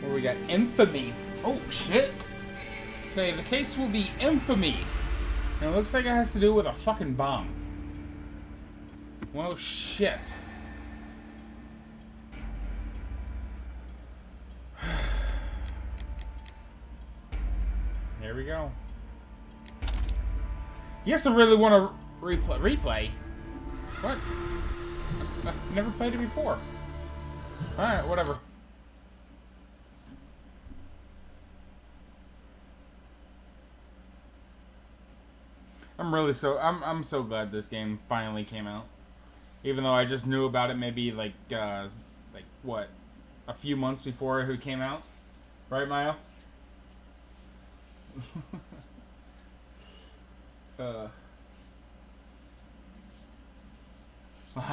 Where we got Infamy. Oh, shit. Okay, the case will be Infamy. And it looks like it has to do with a fucking bomb. Well, shit. Here we go. Yes, I really want to replay. What? I've never played it before. Alright, whatever. I'm so glad this game finally came out. Even though I just knew about it maybe like what? A few months before it came out. Right, Maya?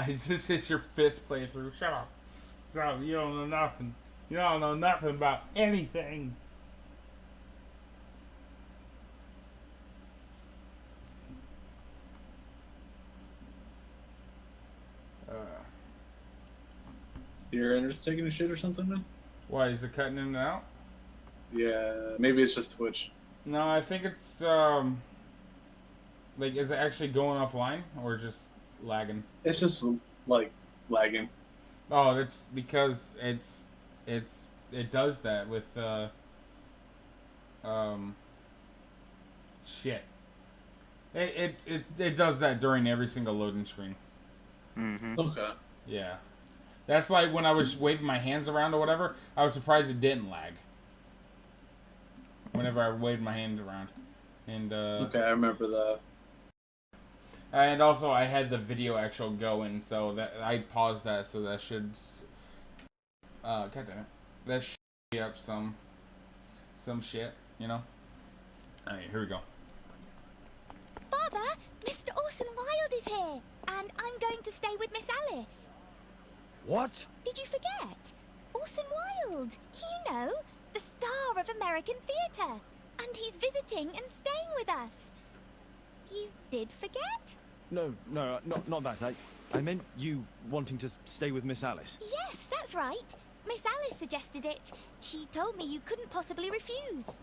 This is your 5th playthrough. Shut up. Shut up. You don't know nothing. You don't know nothing about anything. Your internet's taking a shit or something, man? Why, is it cutting in and out? Yeah, maybe it's just Twitch. No, I think it's, like, is it actually going offline, or just lagging? It's just, like, lagging. Oh, that's because it does that with, shit. It does that during every single loading screen. Mm-hmm. Okay. Yeah. That's like when I was waving my hands around or whatever, I was surprised it didn't lag. Whenever I waved my hands around. And, okay, I remember that. And also I had the video actual going, so that I paused that, so that should god damn it. That should be up some shit, you know? Alright, here we go. Father, Mr. Orson Wilde is here, and I'm going to stay with Miss Alice. What? Did you forget? Orson Wilde, you know, the star of American theatre. And he's visiting and staying with us. You did forget? No, not that. I meant you wanting to stay with Miss Alice. Yes, that's right. Miss Alice suggested it. She told me you couldn't possibly refuse.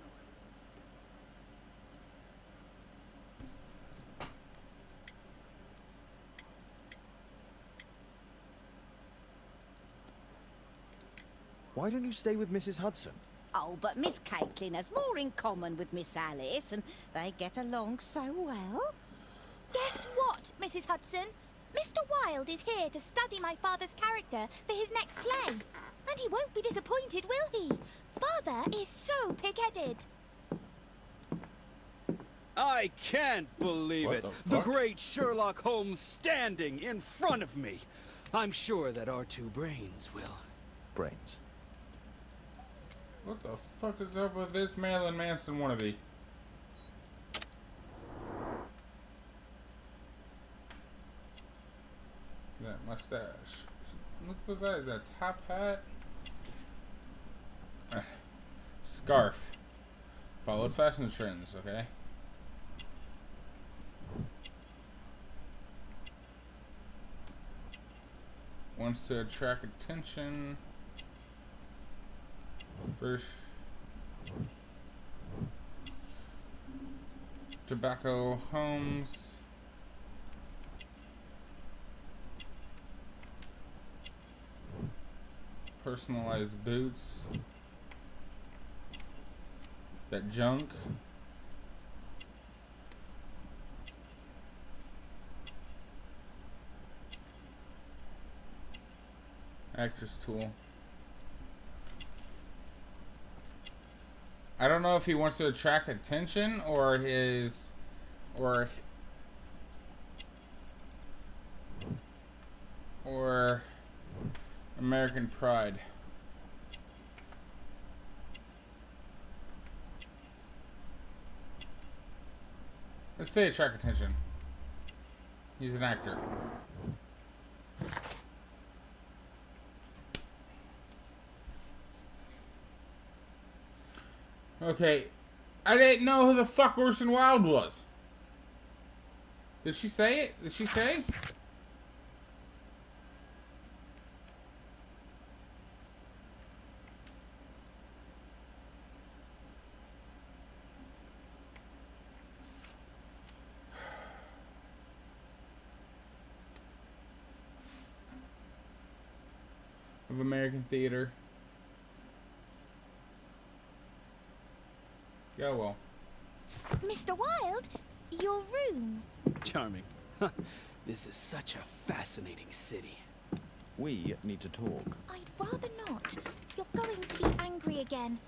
Why don't you stay with Mrs. Hudson? Oh, but Miss Caitlin has more in common with Miss Alice, and they get along so well. Guess what, Mrs. Hudson? Mr. Wilde is here to study my father's character for his next play. And he won't be disappointed, will he? Father is so pig-headed. I can't believe What it. the The fuck? great Sherlock Holmes standing in front of me. I'm sure that our two brains will. Brains. What the fuck is up with this Marilyn Manson wannabe? That mustache. Look at that. Is that top hat? Scarf. Follows fashion trends, okay? Wants to attract attention. British tobacco Holmes. Personalized boots. That junk. Actress tool. I don't know if he wants to attract attention or or American pride. Let's say attract attention. He's an actor. Okay, I didn't know who the fuck Orson Wilde was. Did she say it? Did she say? of American theater. Yeah, well. Mr. Wilde, your room. Charming. This is such a fascinating city. We need to talk. I'd rather not. You're going to be angry again.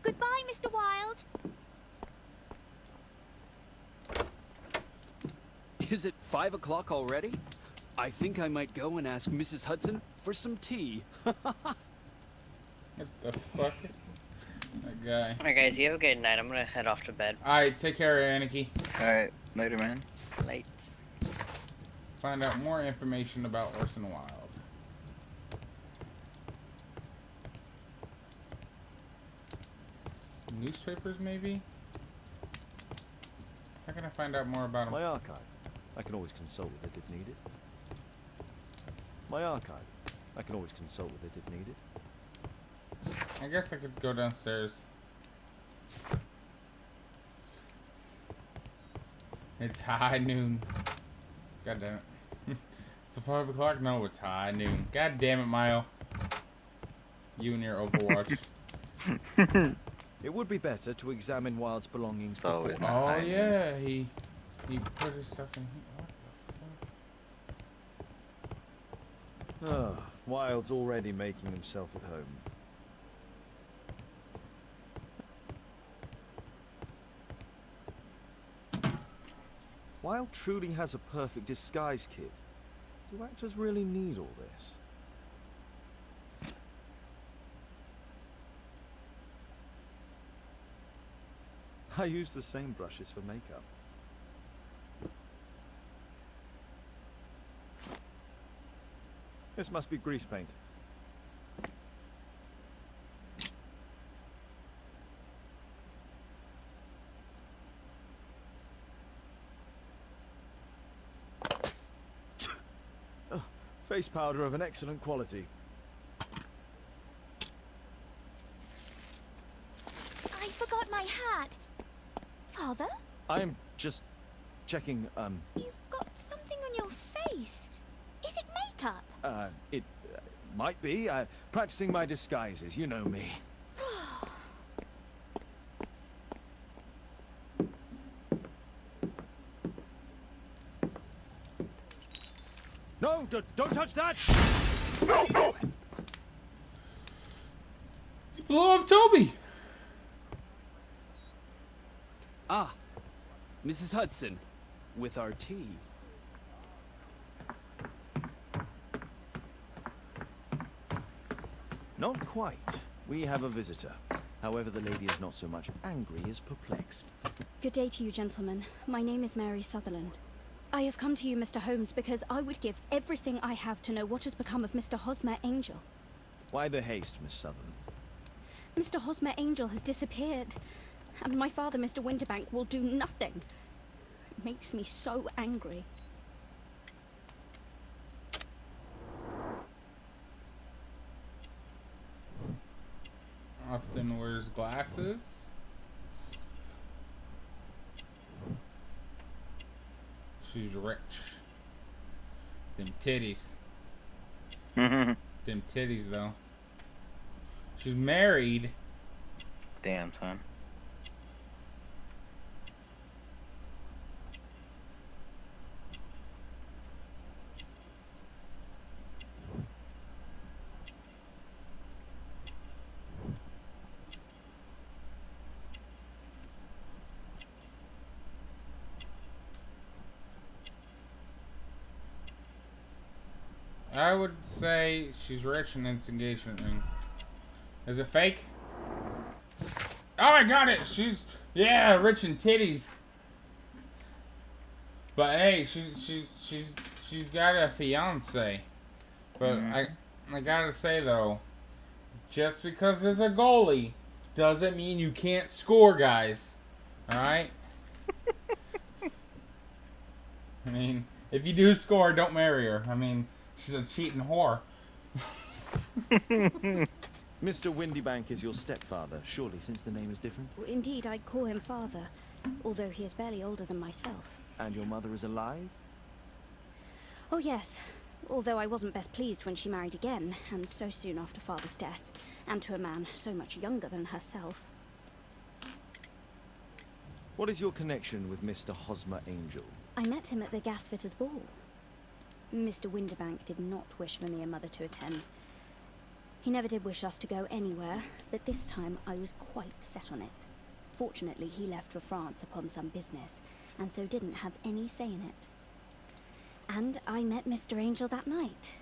Goodbye, Mr. Wilde. Is it 5 o'clock already? I think I might go and ask Mrs. Hudson for some tea. What the fuck? That guy. Alright guys, you have a good night. I'm gonna head off to bed. Alright, take care, Anarchy. Alright, later, man. Lights. Find out more information about Orson Wilde. Newspapers, maybe? How can I find out more about him? My archive. I can always consult with it if needed. My archive. I can always consult with it if needed. I guess I could go downstairs. It's high noon. God damn it. It's 5 o'clock? No, it's high noon. God damn it, Mile. You and your Overwatch. It would be better to examine Wilde's belongings It's always before. not Oh high yeah, he put his stuff in here. What the fuck? Ah, Wilde's already making himself at home. Wilde truly has a perfect disguise kit. Do actors really need all this? I use the same brushes for makeup. This must be grease paint. Oh, face powder of an excellent quality. I forgot my hat. Father, I'm just checking, you've got something on your face. Is it makeup? it might be. Practicing my disguises, you know me. No, don't touch that! No, no! You blew up Toby! Ah, Mrs. Hudson, with our tea. Not quite. We have a visitor. However, the lady is not so much angry as perplexed. Good day to you, gentlemen. My name is Mary Sutherland. I have come to you, Mr. Holmes, because I would give everything I have to know what has become of Mr. Hosmer Angel. Why the haste, Miss Sutherland? Mr. Hosmer Angel has disappeared, and my father, Mr. Winterbank, will do nothing. It makes me so angry. Often wears glasses. She's rich. Them titties. Them titties, though. She's married. Damn, son. I would say she's rich and it's engagement ring. Is it fake? Oh, I got it! She's, yeah, rich and titties. But hey, she's got a fiance. But I gotta say though, just because there's a goalie doesn't mean you can't score, guys. Alright? I mean, if you do score, don't marry her. I mean, she's a cheating whore. Mr. Windybank is your stepfather, surely, since the name is different? Indeed, I call him father, although he is barely older than myself. And your mother is alive? Oh yes, although I wasn't best pleased when she married again, and so soon after Father's death, and to a man so much younger than herself. What is your connection with Mr. Hosmer Angel? I met him at the gasfitter's ball. Mr. Winterbank did not wish for me and Mother to attend. He never did wish us to go anywhere, but this time I was quite set on it. Fortunately, he left for France upon some business, and so didn't have any say in it. And I met Mr. Angel that night.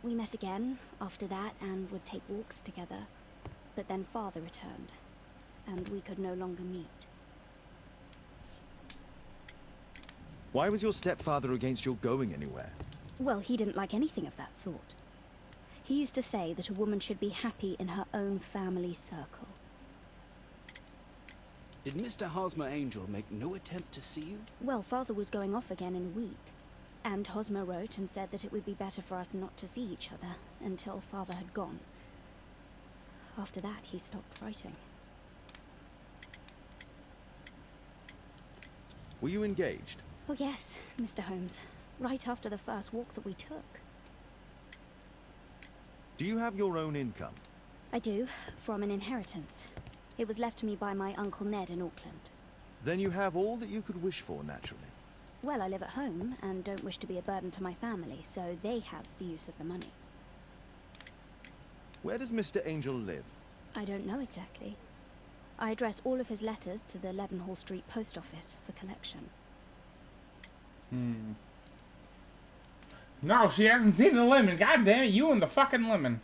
We met again after that and would take walks together. But then Father returned, and we could no longer meet. Why was your stepfather against your going anywhere? Well, he didn't like anything of that sort. He used to say that a woman should be happy in her own family circle. Did Mr. Hosmer Angel make no attempt to see you? Well, Father was going off again in a week, and Hosmer wrote and said that it would be better for us not to see each other until Father had gone. After that, he stopped writing. Were you engaged? Oh yes, Mr. Holmes. Right after the first walk that we took. Do you have your own income? I do, from an inheritance. It was left to me by my Uncle Ned in Auckland. Then you have all that you could wish for, naturally. Well, I live at home and don't wish to be a burden to my family, so they have the use of the money. Where does Mr. Angel live? I don't know exactly. I address all of his letters to the Leadenhall Street Post Office for collection. No, she hasn't seen the lemon. God damn it, you and the fucking lemon.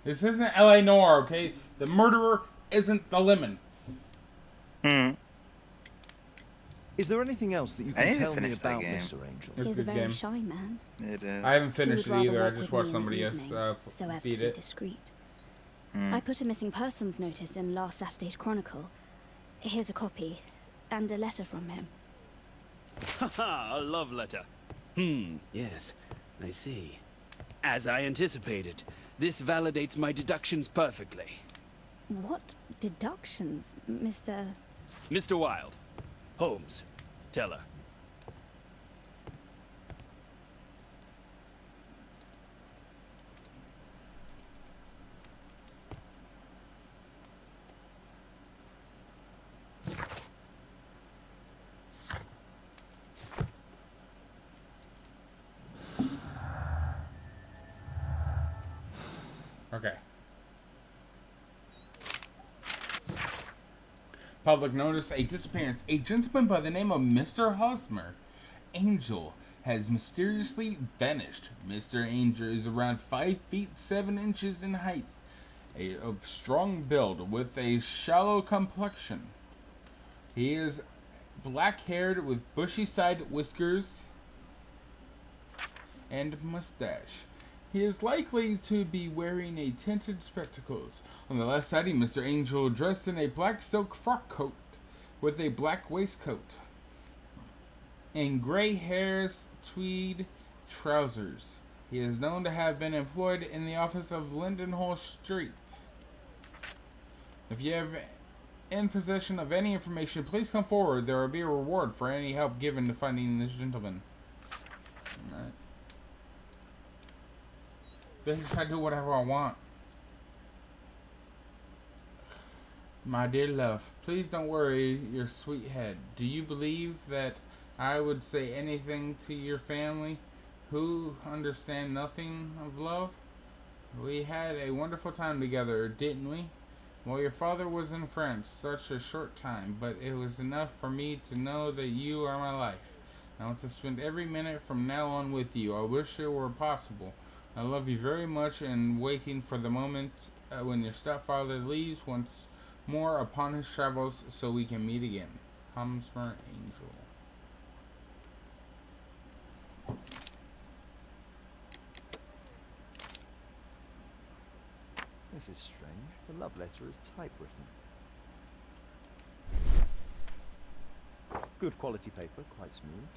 This isn't L.A. Noire, okay? The murderer isn't the lemon. Is there anything else that you I can need to tell me finish that about game. Mr. Angel? It's He's a a good very game. shy man. It is. I haven't He finished would it either. rather I walk just with watched me in the somebody else evening, so as to beat be it. discreet. I put a missing persons notice in last Saturday's Chronicle. Here's a copy, and a letter from him. Haha, a love letter. Yes, I see. As I anticipated, this validates my deductions perfectly. What deductions, Mr. Mr. Wilde. Holmes. Tell her. Okay. Public notice, a disappearance. A gentleman by the name of Mr. Hosmer Angel has mysteriously vanished. Mr. Angel is around 5 feet 7 inches in height, of strong build, with a shallow complexion. He is black-haired with bushy side whiskers and mustache. He is likely to be wearing a tinted spectacles. On the left side, Mr. Angel dressed in a black silk frock coat with a black waistcoat and gray hairs tweed trousers. He is known to have been employed in the office of Leadenhall Street. If you have in possession of any information, please come forward. There will be a reward for any help given to finding this gentleman. Alright. Bitch, I do whatever I want. My dear love, please don't worry your sweet head. Do you believe that I would say anything to your family who understand nothing of love? We had a wonderful time together, didn't we? Well, your father was in France such a short time, but it was enough for me to know that you are my life. I want to spend every minute from now on with you. I wish it were possible. I love you very much and waiting for the moment when your stepfather leaves once more upon his travels so we can meet again. Hosmer Angel. This is strange. The love letter is typewritten. Good quality paper, quite smooth.